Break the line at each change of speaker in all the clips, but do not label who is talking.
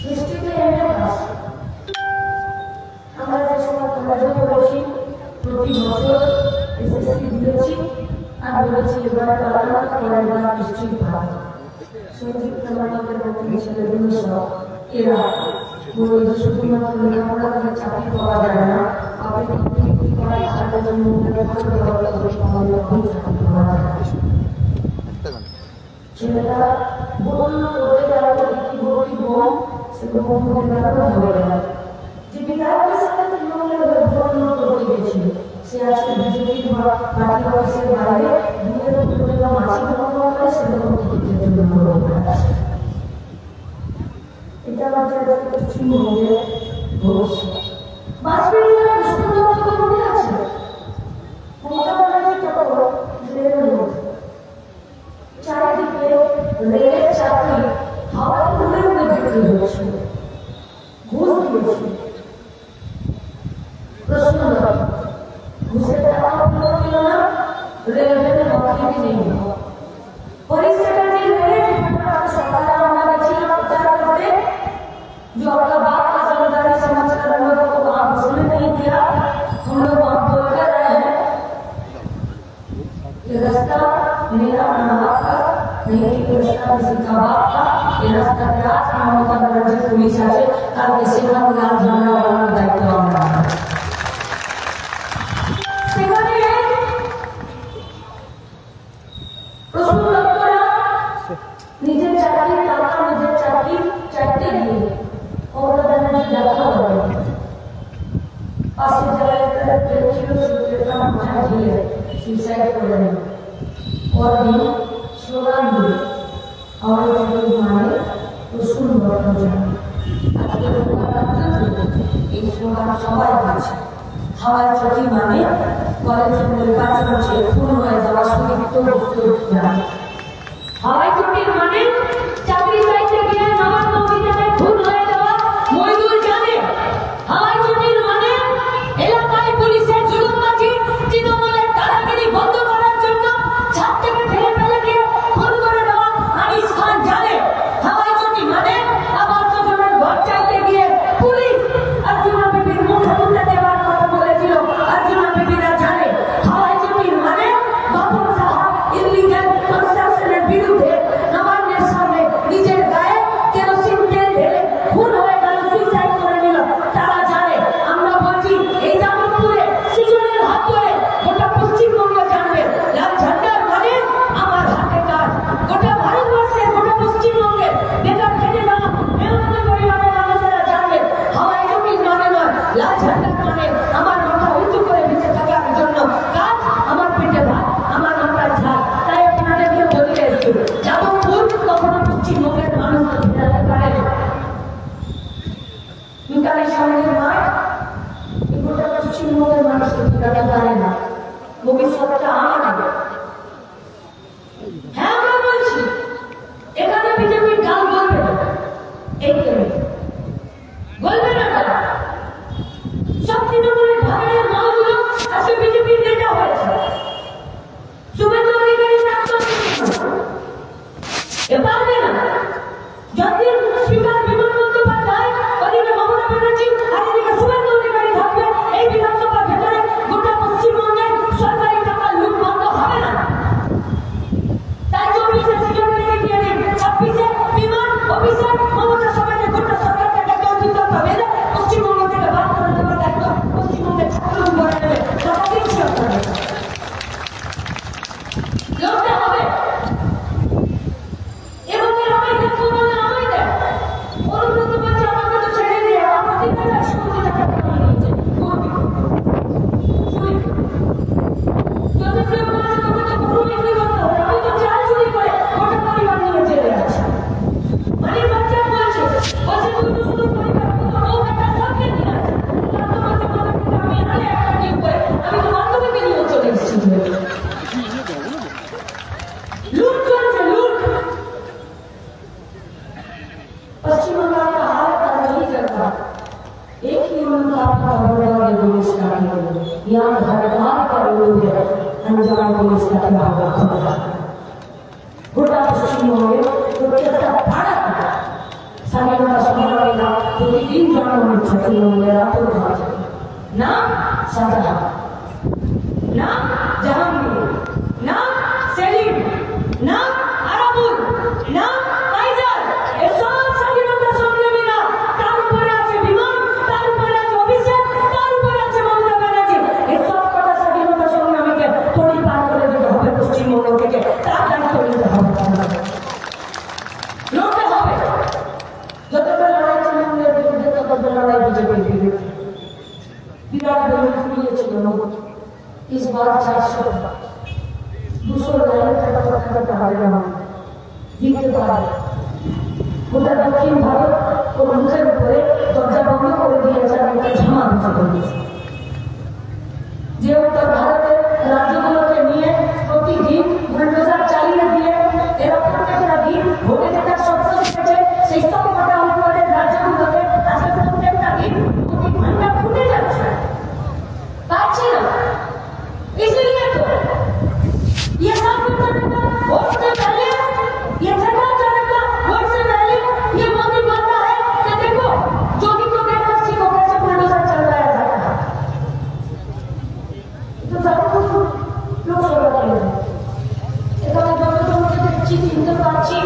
Sৃষ্টিতে প্রতি বছর এসএসসি দিয়েছি আর বলেছি এবার তারা পড়ার নিশ্চিত ভালো সঞ্জিত আমাদের মধ্যে ছেলেগুলো সব এরা শুধুমাত্র লেখাপড়া থেকে চাকরি পাওয়া যায় না আপনি পড়ায় থাকার জন্য ছেলেটা বলল করে যারা একটি বই বোম সেটা বন্ধুদের দ্বারা ধরে না যে বিধায়কের সাথে তৃণমূলের বন্ধ করে গেছিল সে আজকে বিজেপির পার্টি অফিসের বাইরে দূরে দূরে মাছি বন্ধ করে সেটা এটা আমাদের পশ্চিমবঙ্গের ভবিষ্যৎ বাজপেয়ীরা সুন্দরবন মনে আছে মমতা ব্যানার্জি কত চারিদিকে রেলের চাকরি হাওয়ায় তুলে উড়ে বিক্রি হচ্ছে ঘুষ দিয়েছে প্রশ্ন ঘুষের টাকা ছিল না রেলের নকরি নেই परिस्थिति सरकार हमारा अच्छी प्रचार करते जो आपका बात का जिम्मेदारी समझकर हम लोगों को वहां घुसने नहीं दिया हम लोग वहां बोलकर रहे हैं ये रास्ता मेरा माँ का नहीं कि रास्ता किसी का बाप का ये रास्ता राज ममता बनर्जी पुलिस आए और किसी का गुलाम जाना वाला दायित्व हमारा নিজের চাকরির টাকা নিজের চাকরি চাইতে গিয়ে মমতা ব্যানার্জি দেখা করে পাশের জায়গায় ছিল সেটা মাথা দিয়ে সুইসাইড করে নেন পরদিন স্লোগান দিয়ে আমার মানে প্রচুর ঘটনা জানি এই স্লোগান সবাই দিয়েছে হাওয়ায় চটি মানে কলেজের নির্বাচন হচ্ছে খুন হয়ে যাওয়া সুদীপ্ত জানে হাওয়াই চটির মানে চাকরি চাইতে গিয়ে নবান্ন অভিযানে খুন হয়ে যাওয়া মইদুল জানে হাওয়াই চটির মানে এলাকায় পুলিশের জুলুমবাজি তৃণমূলের দাদাগিরি বন্ধ করার জন্য ছাদ থেকে ঠেলে ফেলে দিয়ে খুন করে দেওয়া আনিস খান জানে হাওয়াই চটি মানে আবার জনের ঘর চাইতে গিয়ে পুলিশ অর্জুনা বিবির মুখে মুখে দেওয়ার কথা বলেছিল অর্জুনা বিবিরা জানে হাওয়াই চটির মানে বাবুল সাহা ইলিগাল কনস্ট্রাকশনের বিরুদ্ধে নবান্নের সামনে নিজের গায়ে কেরোসিন তেল ঢেলে খুন হয়ে গেল সুইসাইড করে নিল তারা জানে আমরা বলছি এই জামালপুরে সৃজনের হাত ধরে গোটা পশ্চিমবঙ্গ জানবে লাল ঝান্ডার মানে আমার হাতে কাজ গোটা ভারতবর্ষের গোটা পশ্চিমবঙ্গের বেকার খেটে যাওয়া মেহনতি পরিবারের মানুষেরা জানবে হাওয়াই চটির মানে নয় লাল ঝান্ডার মানে আমার মাথা উঁচু করে বেঁচে থাকার জন্য কাজ আমার পেটে ভাত আমার মাথার ঝাল তাই আপনাদেরকে বলতে এসেছি জামালপুর কখনো পশ্চিমবঙ্গের মানুষ ফেরাতে পারে মিতালি সামনের মাঠ গোটা পশ্চিমবঙ্গের মানুষকে ফেরাতে পারে না ভবিষ্যৎটা আমাদের হ্যাঁ আমরা বলছি এখানে বিজেপির গাল বলবে না এই বলবে না সব তৃণমূলের ভাগের মালগুলো আজকে বিজেপির নেতা হয়েছে শুভেন্দু অধিকারী প্রাক্তন এ পারবে না যতদিন স্পিকার বিমান বন্দ্যোপাধ্যায় ওদিকে মমতা ব্যানার্জি আর এদিকে শুভেন্দু অধিকারী থাকবে এই বিধানসভার ভেতরে গোটা পশ্চিমবঙ্গের সরকারি টাকা লুট বন্ধ হবে না তাই 24 সিজন থেকে নিয়ে নিন 26 বিমান অফিসার মমতা সবাইকে গোটা সরকারকে টাকা দিতে হবে পশ্চিমবঙ্গ থেকে বাদ করে দেওয়ার দায়িত্ব পশ্চিমবঙ্গের ছাত্র করে নেবে টাকা দিচ্ছি আপনাদের লড়তে হবে এবং এর আমি দেখবো বলে আমায় দেয় অনুব্রত বলছে আমাকে তো ছেড়ে দিয়ে আমাদের কাছে 100 কোটি টাকা নিয়েছে যদি কেউ বলে তোকে তো গরু বিক্রি করতে হবে আমি তো চাল চুরি করে গোটা পরিবার নিয়ে চলে যাচ্ছি মানে বাচ্চা বলছে তুমি তো শুধু পরিবার ও একটা সবকে নিয়ে আছে আমি আরে একটা নিয়ে করে আমি তো বান্ধবীকে নিয়ে চলে এসেছি लूट करके लूट पश्चिम बंगाल का हाल का नहीं करता एक ही उनका आपका बड़ा वाले पुलिस का यहाँ हड़ताल पर लोग अंजाम पुलिस का क्या होगा गोटा पश्चिम बंगे तो कैसा भारत सामने का समावेगा तो 3 जन छठी होंगे रातों रात ना साधा নাম জাহাঙ্গীর, নাম সেলিম, নাম আরাবুল, নাম কাইজার। এসব স্বাধীনতা সংগ্রামীরা, তার উপরে আছে বিমান, তার উপরে আছে অভিষেক, তার উপরে আছে মমতা ব্যানার্জি। এসব কটা স্বাধীনতা সংগ্রামীকে তড়ি পার করে দিতে হবে পশ্চিমবঙ্গ থেকে, তাড়াতাড়ি করে দিতে হবে, লড়তে হবে। যতটা লড়াই তৃণমূলের বিরুদ্ধে, ততটা লড়াই বিজেপির বিরুদ্ধে। বিরাট দল ফুরিয়েছিল নগদ, इस बार 400 200 लाइन কাটাতে হবে না, জিততে পারবে। গোটা দক্ষিণ ভারত ও মুখের উপরে দরজা বন্ধ করে দিয়েছে, একটা ঝামা বসে করে দিয়েছে। যে উত্তর ভারতের রাজ্যগুলোকে নিয়ে প্রতিদিন বুলডোজার চালিয়ে দিয়ে এরা প্রত্যেকটা দিন ভোটে জেতার স্বপ্ন দেখেছে, সেই সব কটা উত্তরের রাজ্যগুলোকে আজকে প্রত্যেকটা দিন প্রতি ঘন্টা ফুটে যাচ্ছে, পাচ্ছে না। इसलिए तो ये साबित करने का वोट से पहले, ये झंडा चढ़ेगा वोट से पहले, ये मोदी बोलता है कि देखो जोगी को देखकर सीखो कैसे बुलडोजर चल रहा है। तो सब कुछ लोग सोच रहे हैं, এটা যতজন দেখছি চিনতে পারছি,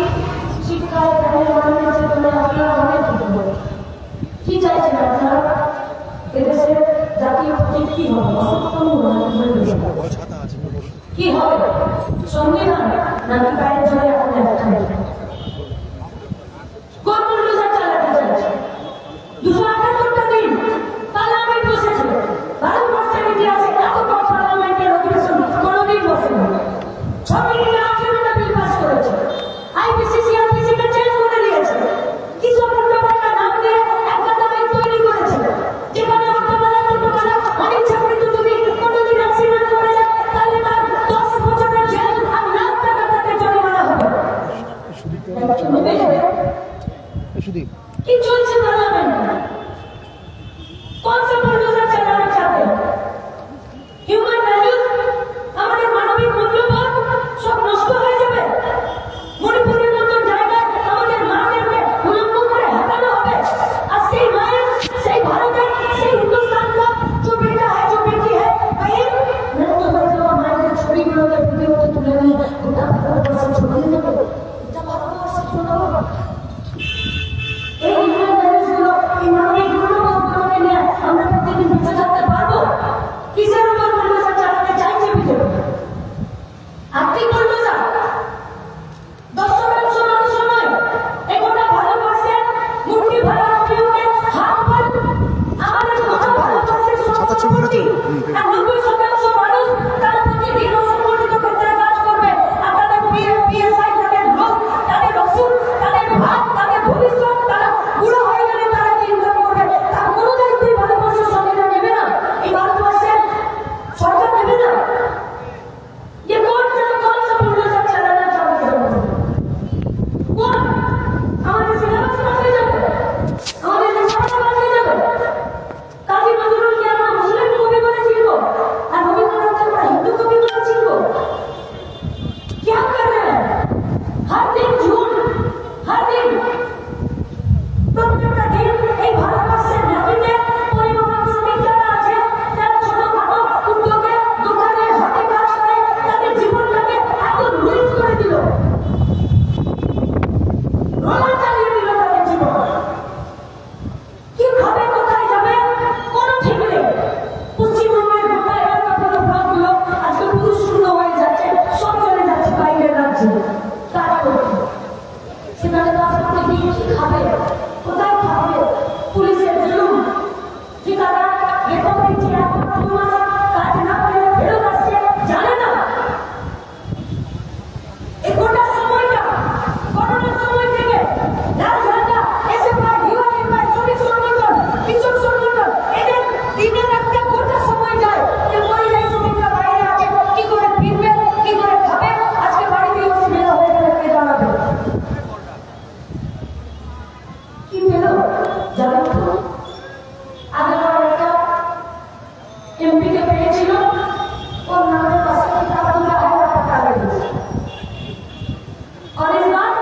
শিক্ষায় গ্রামের মানুষের জন্য আপনারা অনেক কিছু বলে কি চাইছেন আপনারা? এদেশে জাতীয় প্রতীক কি হবে? কি হবে? সংবিধান নাকি বাইরে চলে এখন একটা কোন বুলডোজার চালাতে চাইছে? 278টা দিন পার্লামেন্ট বসেছিল। ভারতবর্ষের ইতিহাসে এত বড় পার্লামেন্টের অধিবেশন কোনোদিন বসেনি। 6 মিনিটে 18টা বিল পাস করেছে। আইপিসি সিআরপিসিকে চেঞ্জ করে দিয়েছে। কিছু উল্টোপাল্টা নাম দিয়ে একটা আইন তৈরি করেছে, যেখানে অনেক চাকরিতে যদি কোনোদিন অ্যাক্সিডেন্ট করে যায় তাহলে তার 10 বছরের জেল আর লাখ টাকা তাকে জরিমানা হবে। কি চলছে পার্লামেন্টে? कौन सा बुलडोजर चलाना चाहते हैं? ह्यूमन वैल्यूज, আমাদের মানবিক মূল্যবোধ সব নষ্ট হয়ে যাবে। মণিপুরের মতো জায়গায় আমাদের মাদেরকে উলঙ্গ করে হাঁটানো হবে, আর সেই মায়ের, সেই ভারতের, সেই হিন্দুস্তান का जो बेटा है, जो बेटी है, कहीं মায়ের ছবিগুলোকে ভিডিওতে তুলে নিয়ে গোটা ভারতবর্ষে ছড়িয়ে দেবে। এটা ভারতবর্ষের জন্য এই হিউম্যান ভ্যালুসগুলো, এই মানবিক মূল্যবোধগুলোকে নিয়ে আমরা প্রতিদিন বেঁচে থাকতে পারবো? কিসের উপর বুলডোজার চালাতে চাইছে বিজেপি? আর্থিক বুলডোজার। 10% মানুষ নয়, এই গোটা ভারতবর্ষের মুঠি ভরা রুপিকে হাত পা আমাদের গোটা ভারতবর্ষের সম্পত্তি। আর 90% মানুষ তারা প্রতিদিন অসংগঠিত ক্ষেত্রে কাজ করবে। আর তাদের পিএসআই, তাদের লোক, তাদের ওষুধ, তাদের ভাত, তাদের ভবিষ্যৎ, তারা বুড়ো হয়ে গেলে তারা কি ইনকাম করবে তার কোনো দায়িত্বই ভারতবর্ষের সংবিধান নেবে না, এই ভারতবর্ষের সরকার নেবে না। ये कौन सा बुलडोजर चलाना चाहते हैं? कौन? हमारे सिलेबस बदले जाते, हमारे सिलेबस बदले जाते। काजी नजरुल के আমরা মুসলিম কবি বলে চিনব, আর রবীন্দ্রনাথকে আমরা হিন্দু কবি বলে চিনব? क्या कर रहे हैं? हर दिन झूठ, हर दिन প্রত্যেকটা দিন এই ভারতবর্ষের মাটিতে পরিবহন শ্রমিক যারা আছে, যারা ছোটখাটো উদ্যোগে দোকানে হাতে কাজ করে, তাদের জীবনটাকে এত রুইন করে দিল, রোলা চালিয়ে দিল তাদের জীবন। কি খাবে, কোথায় যাবে, কোনো ঠিক নেই। পশ্চিমবঙ্গের গোটা এলাকাগুলো, ব্লকগুলো আজকে পুরুষ শূন্য হয়ে যাচ্ছে, সব চলে যাচ্ছে বাইরের রাজ্যে কাজ করতে। সেখানে কাজ করতে গিয়ে কি খাবে, কোথায় খাবে? পুলিশের জুলুম, ঠিকাদার বেতন দিচ্ছে, এখন 2 মাস কাজ না করে ফেরত আসছে, জানে না। এই গোটা সময়টা, করোনার সময় থেকে রাজঘাটা এসে প্রায় বিভাগের প্রায় শ্রমিক সংগঠন, কৃষক সংগঠন, এদের দিনের একটা গোটা সময় যায় যে পরিযায়ী শ্রমিকরা বাইরে আছে, কি করে ফিরবে, কি করে খাবে, আজকে বাড়িতে অসুবিধা হয়ে গেলে কে জানাবে? কি পেল জানেন তো? আগেবার একটা এমপিকে পেয়েছিল, ওর নামের পাশে কিতাব তুলে আলাদা টাকা দিয়েছে। और इस बार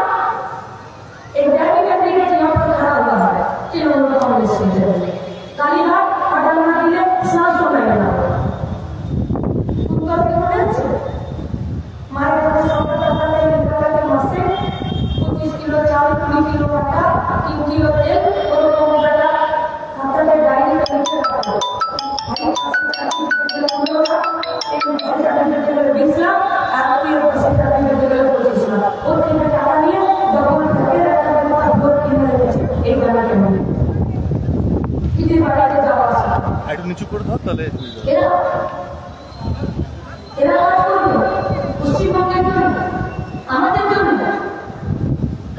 एक रैली कैंडिडेट यहाँ पर खड़ा हुआ है तृणमूल कांग्रेस के जरिए, कालीघाट और डालना जिले 700 में लगा।
একটু নিচু করে ধর তাহলে
এরা এরা কাজ করবে পশ্চিমবঙ্গের জন্য, আমাদের জন্য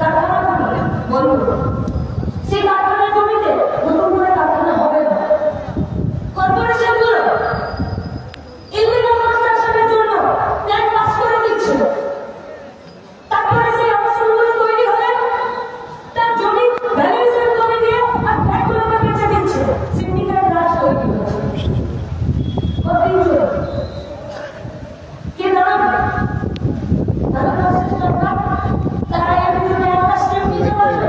কারখানা করবে বলবো, সেই কারখানার জমিতে নতুন করে কারখানা হবে না। কর্পোরেশন গুলো ইললিগাল কনস্ট্রাকশনের জন্য প্ল্যান পাস করে দিচ্ছে, তারপরে সেই অবস্থাগুলো তৈরি হলে তার জমি ভ্যালুয়েশন করে দিয়ে আর ফ্ল্যাটগুলোকে বেচে দিচ্ছে, সিন্ডিকেট রাজ তৈরি হচ্ছে। কতদিন চলে কে দাঁড়াবে? তারা একটা স্টেপ নিতে পারবে।